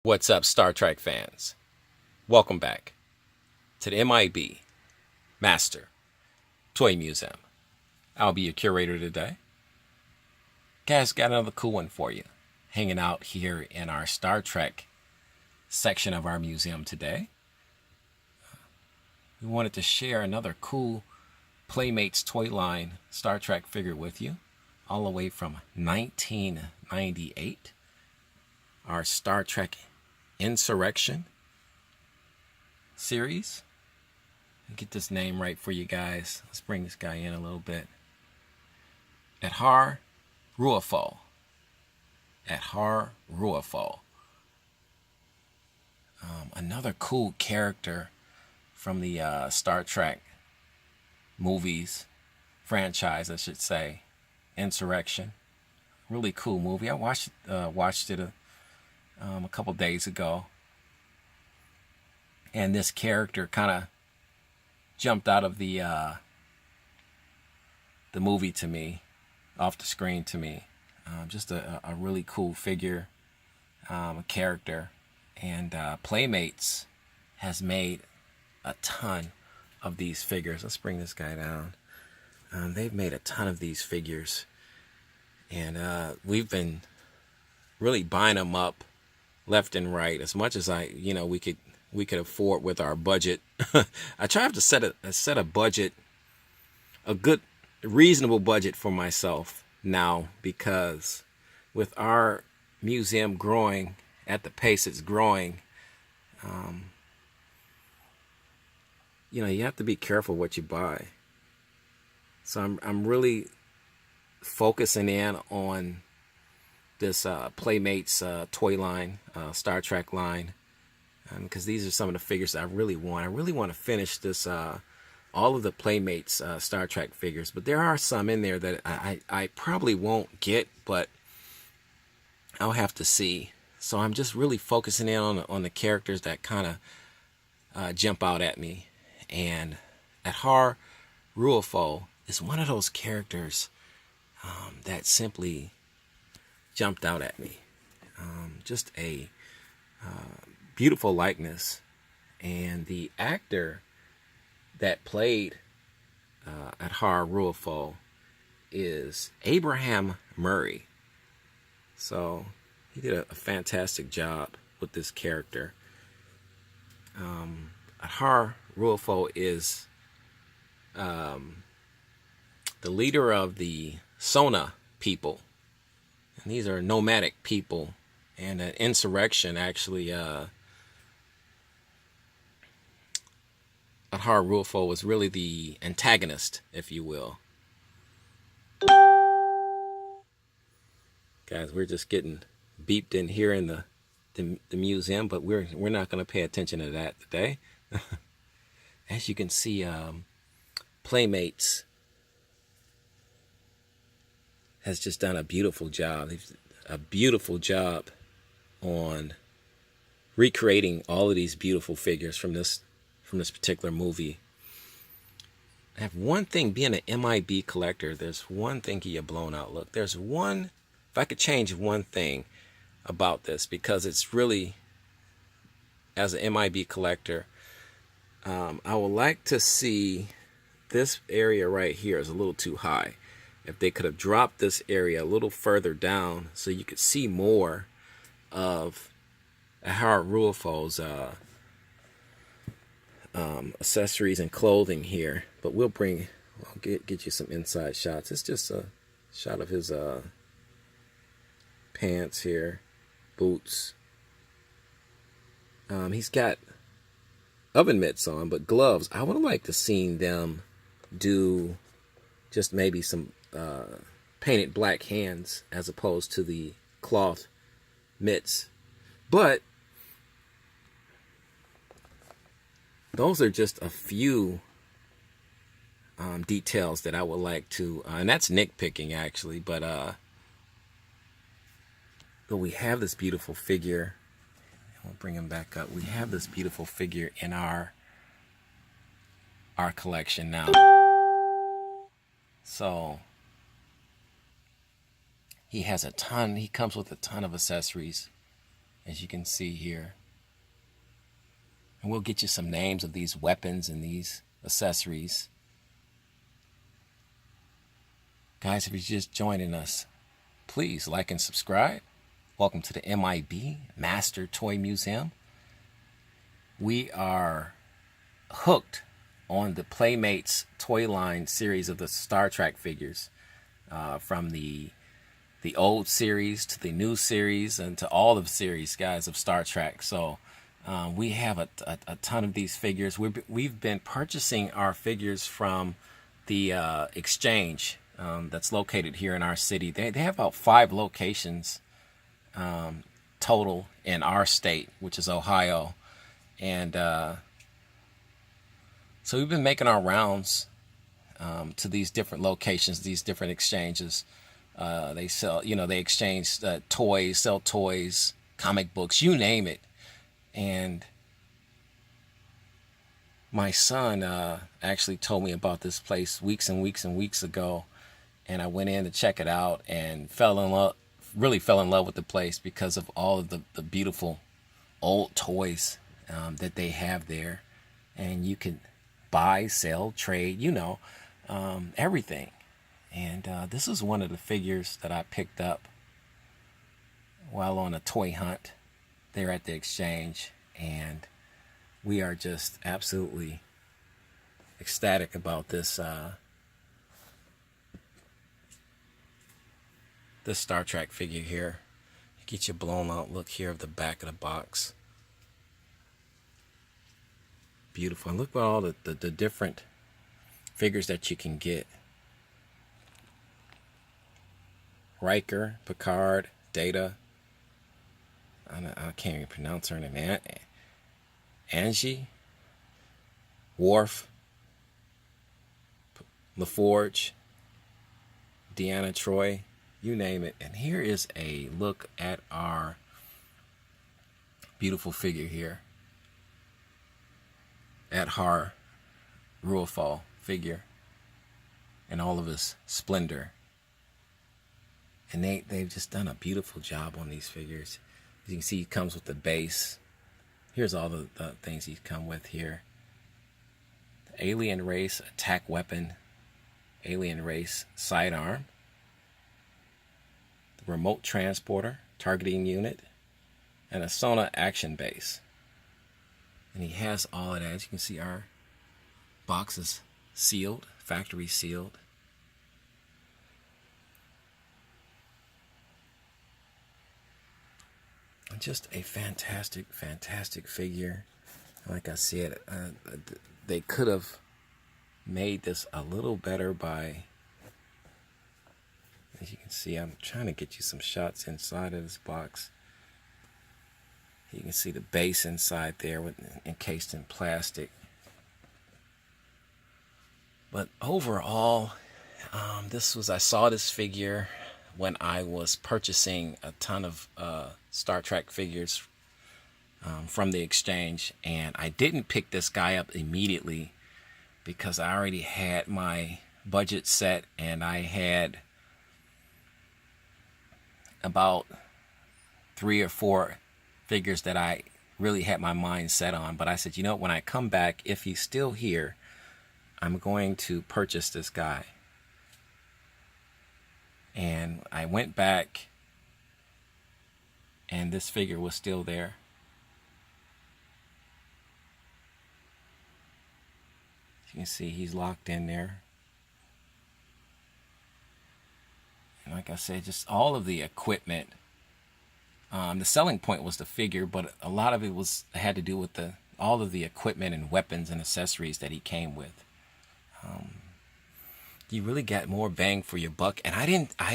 What's up, Star Trek fans? Welcome back to the M.I.B. Master Toy Museum. I'll be your curator today. Guys, got another cool one for you. Hanging out here in our Star Trek section of our museum today. We wanted to share another cool Playmates toy line Star Trek figure with you, all the way from 1998. Our Star Trek INSURRECTION series. I'll get this name right for you guys. Let's bring this guy in a little bit. Ru'Afo. Ru'Afo. Another cool character from the Star Trek movies franchise, I should say. Insurrection. Really cool movie. I watched it a couple days ago, and this character kind of jumped out of the movie to me, off the screen to me. Just a really cool figure, a character, and Playmates has made a ton of these figures. Let's bring this guy down. They've made a ton of these figures, and we've been really buying them up left and right as much as we could afford with our budget. I tried to set a budget, a good reasonable budget for myself now, because with our museum growing at the pace it's growing, you have to be careful what you buy. So I'm really focusing in on this Playmates toy line, Star Trek line, because these are some of the figures I really want. I really want to finish this, all of the Playmates Star Trek figures, but there are some in there that I probably won't get, but I'll have to see. So I'm just really focusing in on the characters that kind of jump out at me, and Ru'Afo is one of those characters that simply jumped out at me. Just a beautiful likeness, and the actor that played Ru'Afo is Abraham Murray. So he did a fantastic job with this character. Ru'Afo is the leader of the Sona people. And these are nomadic people, and an insurrection actually. Ru'Afo was really the antagonist, if you will. Guys, we're just getting beeped in here in the museum, but we're not going to pay attention to that today. As you can see, Playmates has just done a beautiful job. A beautiful job on recreating all of these beautiful figures from this particular movie. I have one thing, being an M.I.B. collector, there's one thing you blown out look. There's one, if I could change one thing about this, because it's really, as an M.I.B. collector, I would like to see this area right here is a little too high. If they could have dropped this area a little further down so you could see more of Ru'Afo's accessories and clothing here. But we'll get you some inside shots. It's just a shot of his pants here, boots. He's got oven mitts on, but gloves. I would like to see them do just maybe some painted black hands as opposed to the cloth mitts. But those are just a few details that I would like to, and that's nitpicking actually, but we have this beautiful figure. We'll bring him back up. We have this beautiful figure in our collection now. So he comes with a ton of accessories as you can see here. And we'll get you some names of these weapons and these accessories. Guys, if you're just joining us, please like and subscribe. Welcome to the M.I.B. Master Toy Museum. We are hooked on the Playmates toy line series of the Star Trek figures, from the old series to the new series and to all of the series, guys, of Star Trek. So we have a ton of these figures. We've been purchasing our figures from the exchange that's located here in our city. They have about 5 locations total in our state, which is Ohio. And so we've been making our rounds to these different locations, these different exchanges. They sell, they exchange toys, sell toys, comic books, you name it. And my son actually told me about this place weeks and weeks and weeks ago. And I went in to check it out and really fell in love with the place because of all of the beautiful old toys that they have there. And you can buy, sell, trade, everything. And this is one of the figures that I picked up while on a toy hunt there at the exchange. And we are just absolutely ecstatic about this this Star Trek figure here. Get you a blown out look here of the back of the box. Beautiful. And look at all the different figures that you can get. Riker, Picard, Data. I can't even pronounce her name. Angie, Worf, LaForge, Deanna Troi, you name it. And here is a look at our beautiful figure here. At her Ru'Afo figure in all of his splendor. And they've just done a beautiful job on these figures. As you can see, he comes with the base. Here's all the things he's come with here. The alien race attack weapon, alien race sidearm, the remote transporter, targeting unit, and a sonar action base. And he has all of that. As you can see, our box is sealed, factory sealed. Just a fantastic, fantastic figure. Like I said, they could have made this a little better by, as you can see, I'm trying to get you some shots inside of this box. You can see the base inside there, encased in plastic. But overall, I saw this figure when I was purchasing a ton of Star Trek figures from the exchange, and I didn't pick this guy up immediately because I already had my budget set, and I had about 3 or 4 figures that I really had my mind set on. But I said, when I come back, if he's still here, I'm going to purchase this guy. And I went back, and this figure was still there. As you can see, he's locked in there. And like I said, just all of the equipment. The selling point was the figure, but a lot of it had to do with all of the equipment and weapons and accessories that he came with. You really got more bang for your buck, and I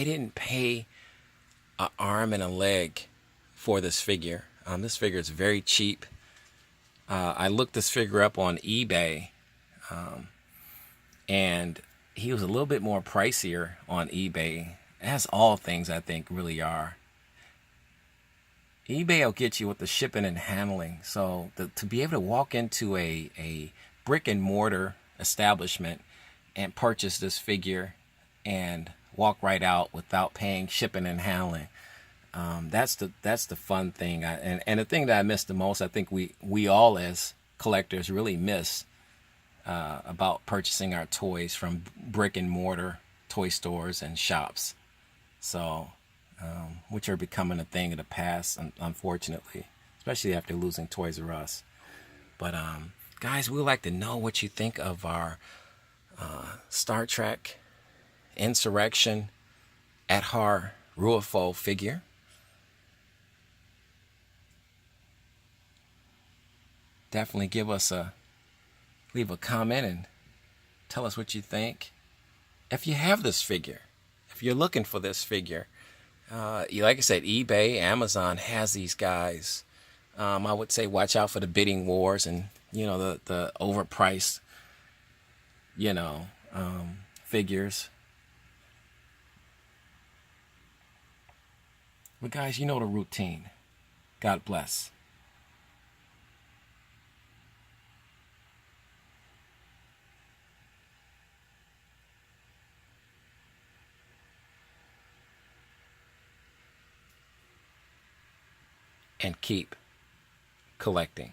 didn't pay an arm and a leg for this figure. This figure is very cheap. I looked this figure up on eBay, and he was a little bit more pricier on eBay, as all things I think really are. eBay will get you with the shipping and handling. So to be able to walk into a brick and mortar establishment and purchase this figure and walk right out without paying shipping and handling, That's the fun thing. And the thing that I miss the most, I think we all as collectors really miss about purchasing our toys from brick and mortar toy stores and shops. So, which are becoming a thing of the past, unfortunately, especially after losing Toys R Us. But guys, we'd like to know what you think of our Star Trek Insurrection Athar Ru'Afo figure. Definitely leave a comment and tell us what you think. If you have this figure, if you're looking for this figure, like I said, eBay, Amazon has these guys. I would say watch out for the bidding wars and the overpriced figures. But guys, you know the routine. God bless. And keep collecting.